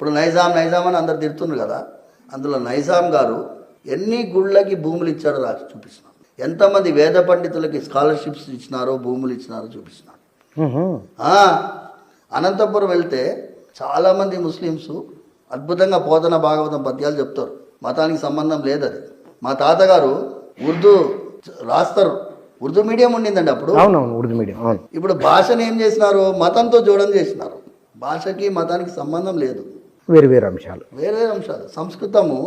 ఇప్పుడు నైజాం నైజాం అని అందరు తిడుతున్నారు కదా, అందులో నైజాం గారు ఎన్ని గుళ్ళకి భూములు ఇచ్చాడో రాసి చూపిస్తున్నాడు. ఎంతమంది వేద పండితులకి స్కాలర్షిప్స్ ఇచ్చినారో భూములు ఇచ్చినారో చూపిస్తున్నాడు. అనంతపురం వెళ్తే చాలామంది ముస్లిమ్స్ అద్భుతంగా పోతన భాగవతం పద్యాలు చెప్తారు. మతానికి సంబంధం లేదు అది. మా తాతగారు ఉర్దూ రాస్తారు. ఉర్దూ మీడియం ఉండిందండి అప్పుడు. అవునవును, ఉర్దూ మీడియం. అవును. ఇప్పుడు భాషను ఏం చేసినారు, మతంతో జోడం చేసినారు. భాషకి మతానికి సంబంధం లేదు, వేరు వేరు అంశాలు. వేరే అంశాలు. సంస్కృతము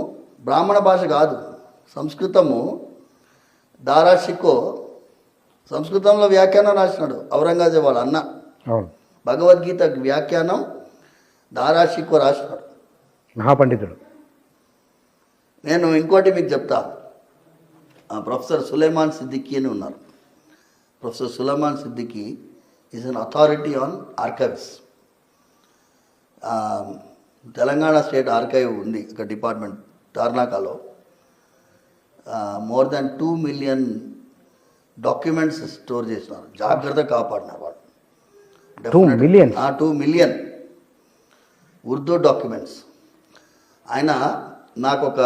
బ్రాహ్మణ భాష కాదు. సంస్కృతము దారాషికో సంస్కృతంలో వ్యాఖ్యానం రాసినాడు ఔరంగజేబు వాళ్ళ అన్న. అవును. భగవద్గీత వ్యాఖ్యానం దారాషికో రాసినాడు, మహాపండితుడు. నేను ఇంకోటి మీకు చెప్తా. ప్రొఫెసర్ సులేమాన్ సిద్దికీ అని ఉన్నారు. Professor Suleman Siddiqui is an authority on archives. Telangana state archive ఉంది ఒక డిపార్ట్మెంట్ తార్నాకాలో. More than 2 million documents store చేసినారు, జాగ్రత్తగా కాపాడినారు వాళ్ళు. 2 మిలియన్ ఉర్దూ డాక్యుమెంట్స్. ఆయన నాకు ఒక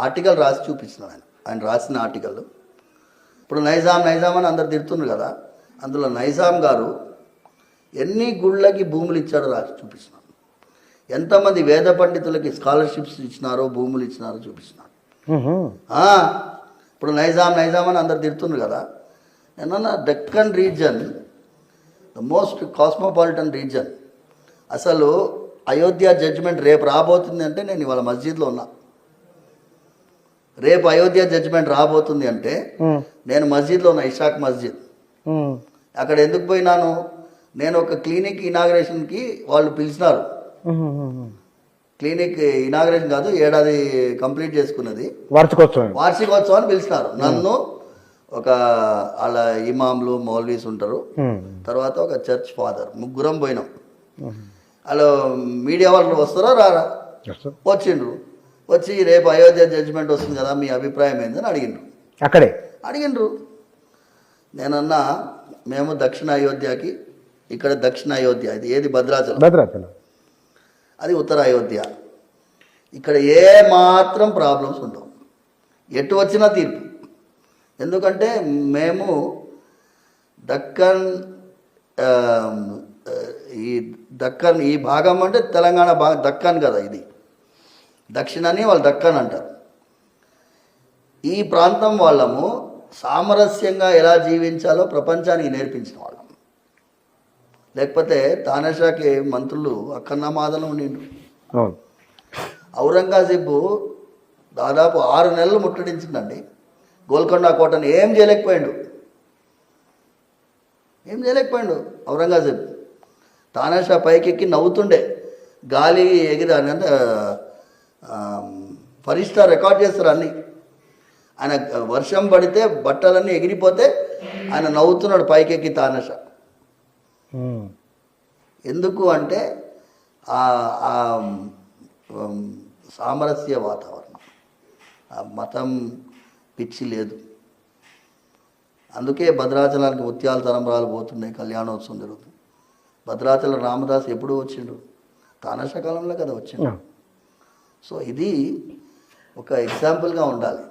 ఆర్టికల్ రాసి చూపించినాడు. ఆయన రాసిన ఆర్టికల్. ఇప్పుడు నైజాం నైజాం అని అందరు తిడుతున్నారు కదా, అందులో నైజాం గారు ఎన్ని గుళ్ళకి భూములు ఇచ్చాడో రాసి చూపిస్తున్నాడు. ఎంతమంది వేద పండితులకి స్కాలర్షిప్స్ ఇచ్చినారో భూములు ఇచ్చినారో చూపిస్తున్నాడు. ఇప్పుడు నైజాం నైజాం అని అందరు తిడుతున్నారు కదా, ఏమన్నా Deccan reason the most cosmopolitan reason. అసలు అయోధ్య జడ్జిమెంట్ రేపు రాబోతుంది అంటే నేను ఇవాళ మస్జిద్లో ఉన్నా. రేపు అయోధ్య జడ్జిమెంట్ రాబోతుంది అంటే నేను మస్జిద్లో ఉన్నా, ఇషాక్ మస్జిద్. అక్కడ ఎందుకు పోయినాను, నేను ఒక క్లినిక్ ఇనాగ్రేషన్కి వాళ్ళు పిలిచినారు. క్లినిక్ ఇనాగ్రేషన్ కాదు, ఏడాది కంప్లీట్ చేసుకున్నది, వార్షికోత్సవాన్ని పిలిచినారు. నన్ను ఒక వాళ్ళ ఇమాంలు మౌల్వీస్ ఉంటారు, తర్వాత ఒక చర్చ్ ఫాదర్, ముగ్గురం పోయినాం. వాళ్ళు మీడియా వాళ్ళు వస్తారా రారా, వచ్చిండ్రు. వచ్చి రేపు అయోధ్య జడ్జిమెంట్ వస్తుంది కదా, మీ అభిప్రాయం ఏందని అడిగిండ్రు. అక్కడే అడిగిండ్రు. నేనన్నా మేము దక్షిణ అయోధ్యకి, ఇక్కడ దక్షిణ అయోధ్య, ఇది ఏది భద్రాచలం, అది ఉత్తర అయోధ్య. ఇక్కడ ఏ మాత్రం ప్రాబ్లమ్స్ ఉండవు, ఎటు వచ్చినా తీర్పు. ఎందుకంటే మేము దక్కన్ ఈ భాగం అంటే తెలంగాణ భాగం దక్కన్ కదా, ఇది దక్షిణాన్ని వాళ్ళు దక్కన్ అంటారు. ఈ ప్రాంతం వాళ్ళము సామరస్యంగా ఎలా జీవించాలో ప్రపంచానికి నేర్పించిన వాళ్ళం. లేకపోతే తానాషాకి మంత్రులు అక్కన్నమాదలు ఉండిండు. ఔరంగజేబు దాదాపు 6 నెలలు ముట్టడించిందండి గోల్కొండ కోటను. ఏం చేయలేకపోయాడు ఔరంగజేబు. తానాషా పైకెక్కి నవ్వుతుండే, గాలి ఎగిరి అంటే ఫరిస్టా రికార్డ్ చేస్తారు అన్నీ. ఆయన వర్షం పడితే బట్టలన్నీ ఎగిరిపోతే ఆయన నవ్వుతున్నాడు పైకెక్కి తానాషా. ఎందుకు అంటే సామరస్య వాతావరణం, మతం పిచ్చి లేదు. అందుకే భద్రాచలానికి ముత్యాల తలంబ్రాలు పోతున్నాయి, కళ్యాణోత్సవం జరుగుతుంది. భద్రాచల రామదాస్ ఎప్పుడు వచ్చిండు, తానాషా కాలంలో కదా వచ్చిండు. సో ఇది ఒక ఎగ్జాంపుల్గా ఉండాలి.